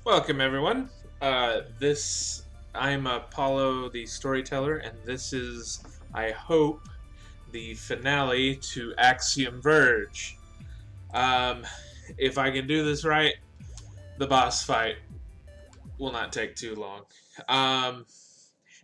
Welcome, everyone. I'm Apollo the Storyteller, and this is, I hope, the finale to Axiom Verge. Um, if I can do this right, the boss fight will not take too long. Um,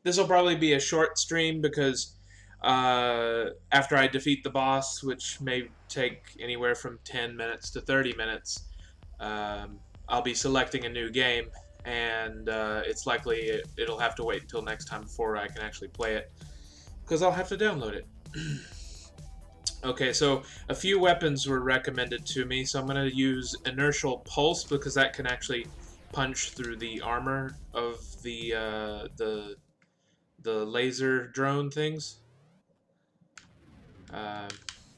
this will probably be a short stream because after I defeat the boss, which may take anywhere from 10 minutes to 30 minutes, I'll be selecting a new game, and it's likely it'll have to wait until next time before I can actually play it, because I'll have to download it. Okay, so a few weapons were recommended to me, so I'm going to use Inertial Pulse, because that can actually punch through the armor of the laser drone things. Um,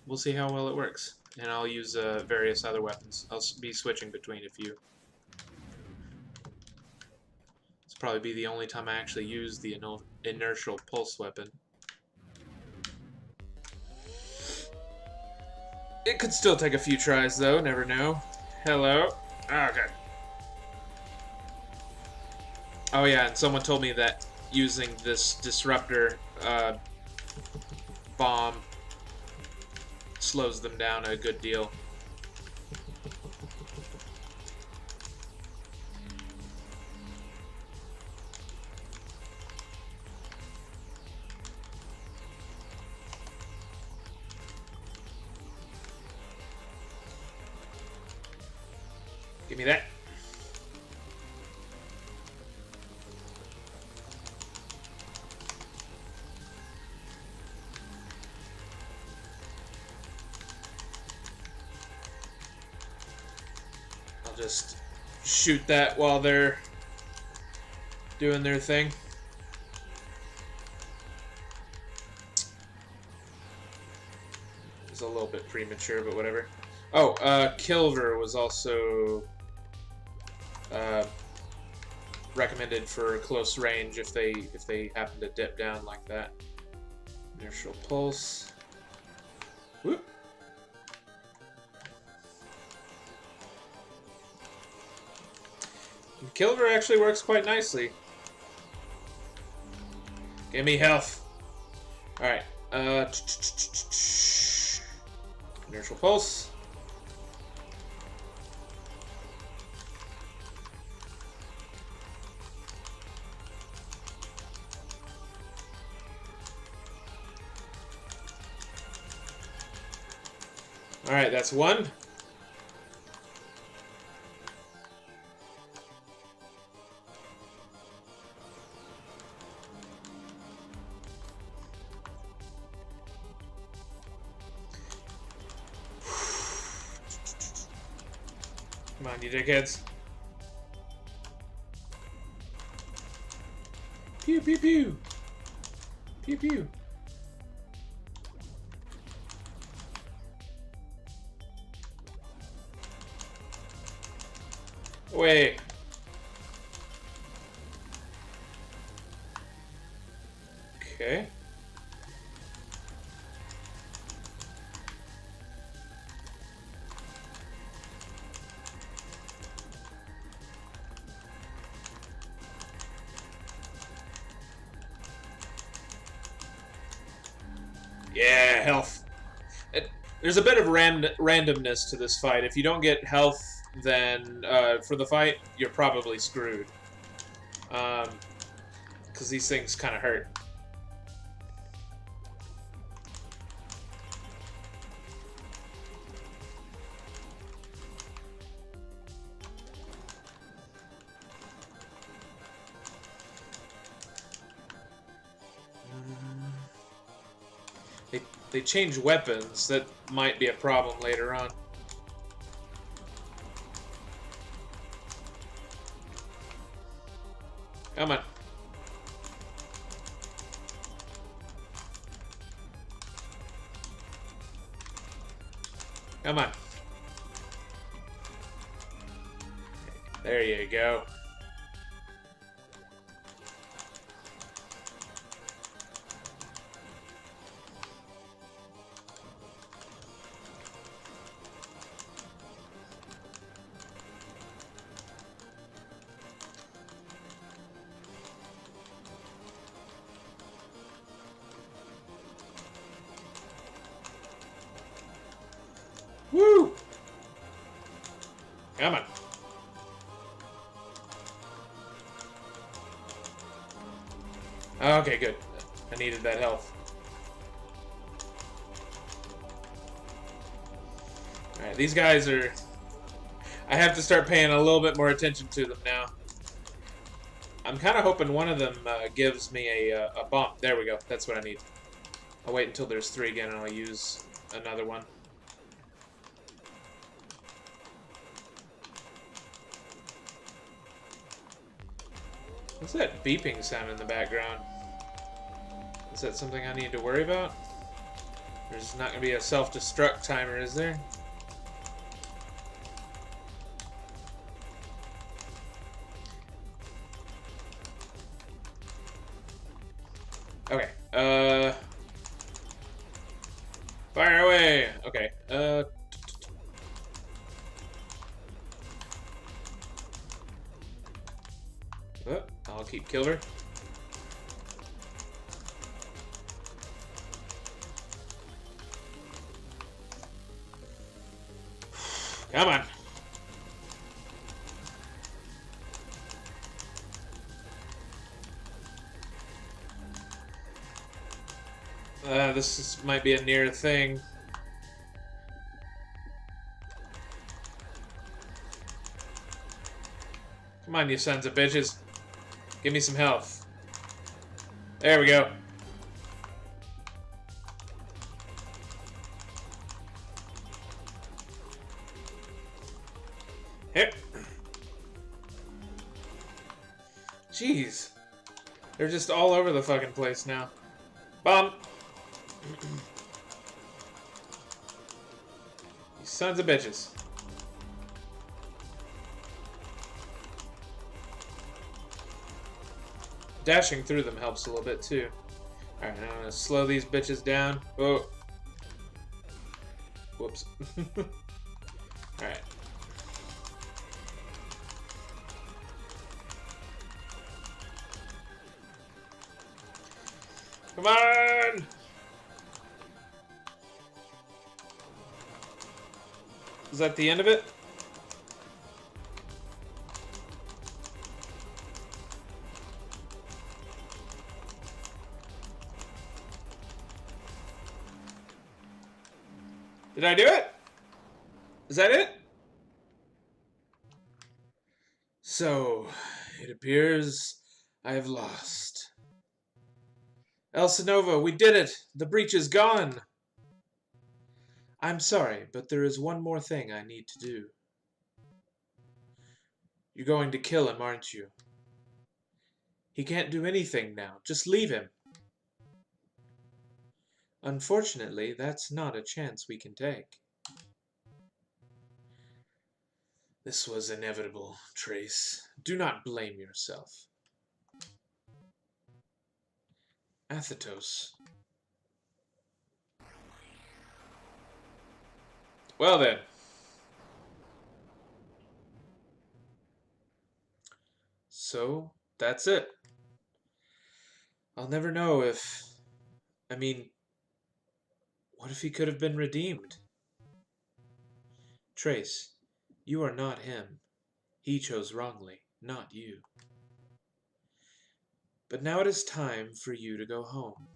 we'll see how well it works, and I'll use various other weapons. I'll be switching between a few. This will probably be the only time I actually use the inertial pulse weapon. It could still take a few tries, though. Never know. Hello. Okay. Oh yeah, and someone told me that using this disruptor bomb slows them down a good deal. Give me that. I'll just shoot that while they're doing their thing. It's a little bit premature, but whatever. Oh, Kilver was also recommended for close range if they happen to dip down like that. Inertial pulse. Whoop. And Kilver actually works quite nicely. Give me health. All right. Inertial pulse. Alright, that's one. Come on, you dickheads. Pew, pew, pew. Pew, pew. Wait. Okay. Yeah, health. There's a bit of randomness to this fight. If you don't get health, then for the fight, you're probably screwed. Because these things kind of hurt. They change weapons. That might be a problem later on. Come on. Come on. There you go. Come on. Okay, good. I needed that health. Alright, these guys are... I have to start paying a little bit more attention to them now. I'm kind of hoping one of them gives me a bump. There we go. That's what I need. I'll wait until there's 3 again and I'll use another one. What's that beeping sound in the background? Is that something I need to worry about? There's not going to be a self-destruct timer, is there? Okay, fire away! Okay, I'll keep killing her. Come on! Might be a near thing. Come on, you sons of bitches. Give me some health. There we go. Here. Jeez. They're just all over the fucking place now. Bump. You sons of bitches. Dashing through them helps a little bit too. Alright, now I'm gonna slow these bitches down. Oh. Whoops. Alright. Come on! Is that the end of it? Did I do it? Is that it? So, it appears I have lost. Elsinova, we did it! The breach is gone! I'm sorry, but there is one more thing I need to do. You're going to kill him, aren't you? He can't do anything now. Just leave him. Unfortunately, that's not a chance we can take. This was inevitable, Trace. Do not blame yourself. Athetos. Well then. So, that's it. I'll never know if... I mean... What if he could have been redeemed? Trace, you are not him. He chose wrongly, not you. But now it is time for you to go home.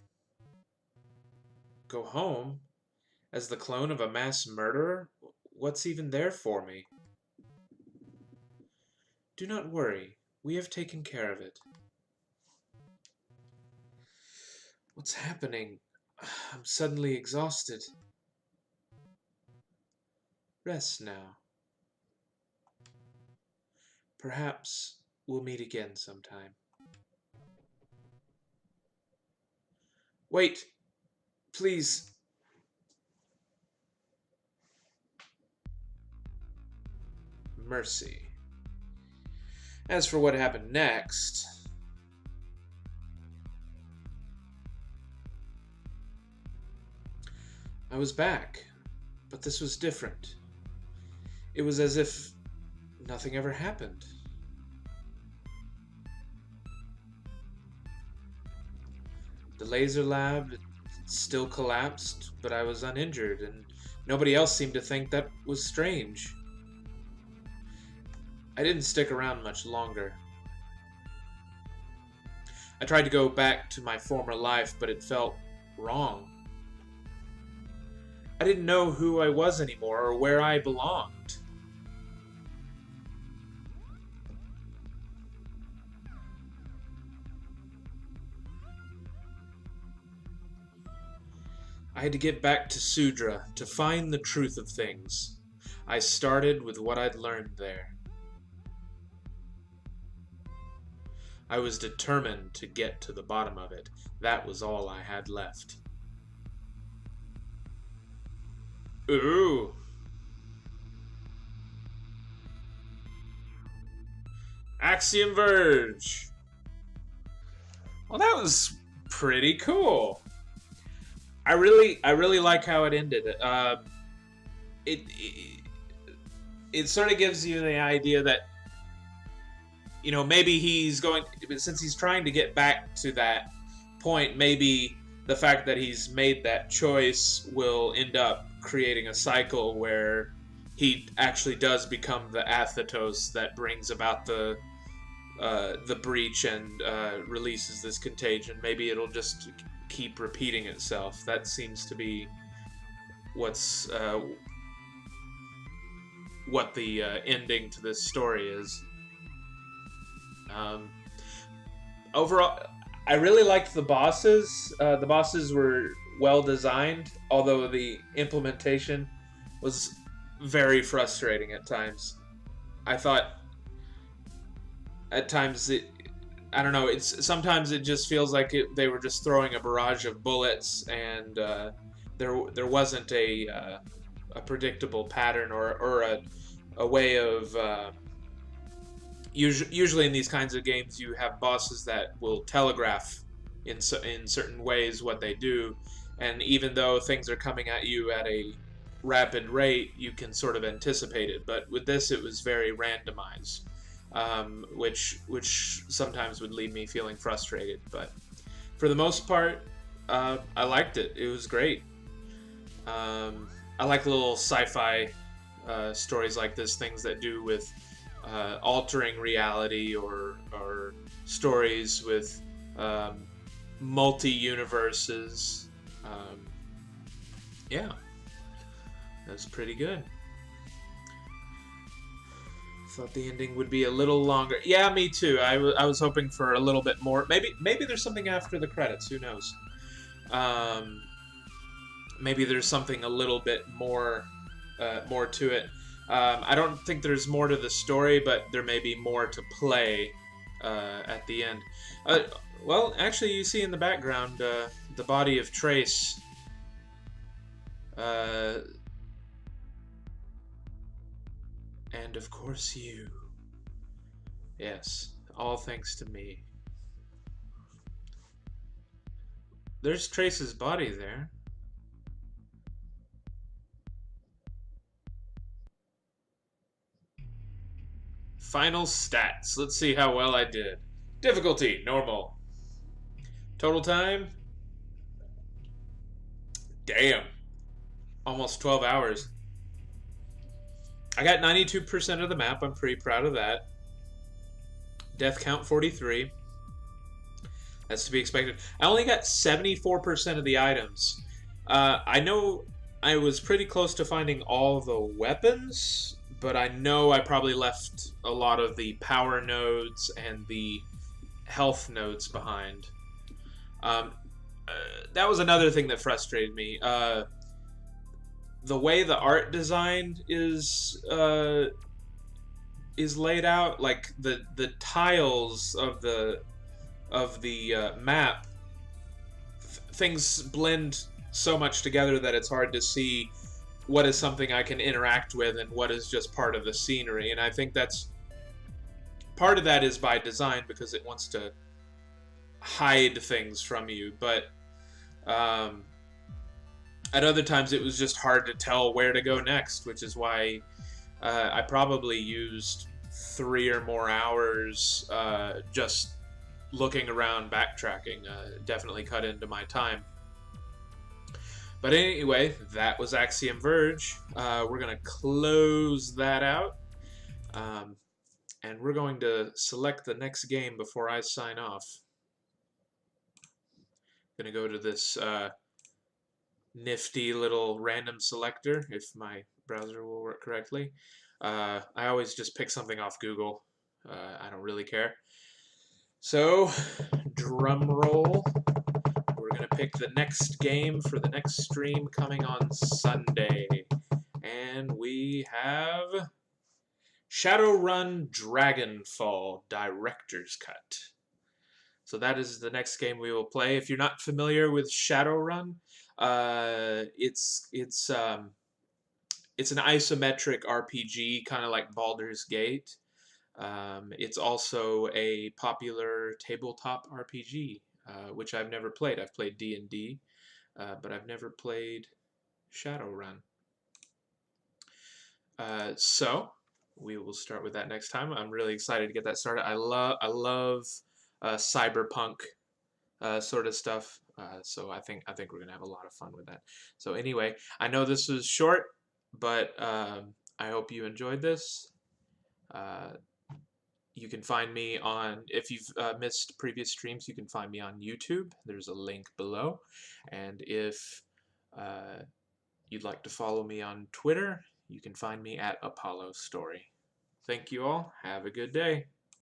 Go home? As the clone of a mass murderer? What's even there for me? Do not worry. We have taken care of it. What's happening? I'm suddenly exhausted. Rest now. Perhaps we'll meet again sometime. Wait! Please! Mercy. As for what happened next... I was back, but this was different. It was as if nothing ever happened. The laser lab still collapsed, but I was uninjured, and nobody else seemed to think that was strange. I didn't stick around much longer. I tried to go back to my former life, but it felt wrong. I didn't know who I was anymore or where I belonged. I had to get back to Sudra to find the truth of things. I started with what I'd learned there. I was determined to get to the bottom of it. That was all I had left. Ooh. Axiom Verge. Well, that was pretty cool. I really like how it ended. It sort of gives you the idea that, you know, maybe he's going, since he's trying to get back to that point, maybe the fact that he's made that choice will end up creating a cycle where he actually does become the Athetos that brings about the breach and releases this contagion. Maybe it'll just keep repeating itself. That seems to be what's what the ending to this story is. Overall, I really liked the bosses. The bosses were well designed, although the implementation was very frustrating at times. I thought at times I don't know, sometimes it just feels like they were just throwing a barrage of bullets, and there wasn't a predictable pattern or a way of usually in these kinds of games you have bosses that will telegraph in certain ways what they do, and even though things are coming at you at a rapid rate, you can sort of anticipate it. But with this, it was very randomized, which sometimes would leave me feeling frustrated. But for the most part, I liked it. It was great. I like little sci-fi stories like this, things that do with altering reality, or stories with multi-universes. Yeah, that's pretty good. Thought the ending would be a little longer. Yeah, me too. I was hoping for a little bit more. Maybe there's something after the credits. Who knows? Maybe there's something a little bit more to it. I don't think there's more to the story, but there may be more to play at the end. Well, actually, you see in the background the body of Trace. And of course you. Yes, all thanks to me. There's Trace's body there. Final stats. Let's see how well I did. Difficulty, normal. Total time? Damn. Almost 12 hours. I got 92% of the map. I'm pretty proud of that. Death count 43. That's to be expected. I only got 74% of the items. I know I was pretty close to finding all the weapons, but I know I probably left a lot of the power nodes and the health nodes behind. That was another thing that frustrated me. The way the art design is laid out, like the tiles of the map, things blend so much together that it's hard to see what is something I can interact with and what is just part of the scenery. And I think that's part of that is by design, because it wants to hide things from you. But at other times it was just hard to tell where to go next, which is why I probably used 3 or more hours just looking around, backtracking. Definitely cut into my time. But anyway, that was Axiom Verge. We're going to close that out. And we're going to select the next game before I sign off. I'm going to go to this nifty little random selector, if my browser will work correctly. I always just pick something off Google. I don't really care. So, drum roll. We're going to pick the next game for the next stream coming on Sunday. And we have Shadowrun Dragonfall Director's Cut. So that is the next game we will play. If you're not familiar with Shadowrun, it's an isometric RPG, kind of like Baldur's Gate. It's also a popular tabletop RPG, which I've never played. I've played D&D, but I've never played Shadowrun. So we will start with that next time. I'm really excited to get that started. I love cyberpunk sort of stuff. So I think we're gonna have a lot of fun with that. So anyway, I know this was short, but I hope you enjoyed this. You can find me on, if you've missed previous streams, you can find me on YouTube. There's a link below. And if you'd like to follow me on Twitter, you can find me at Apollo Story. Thank you all. Have a good day.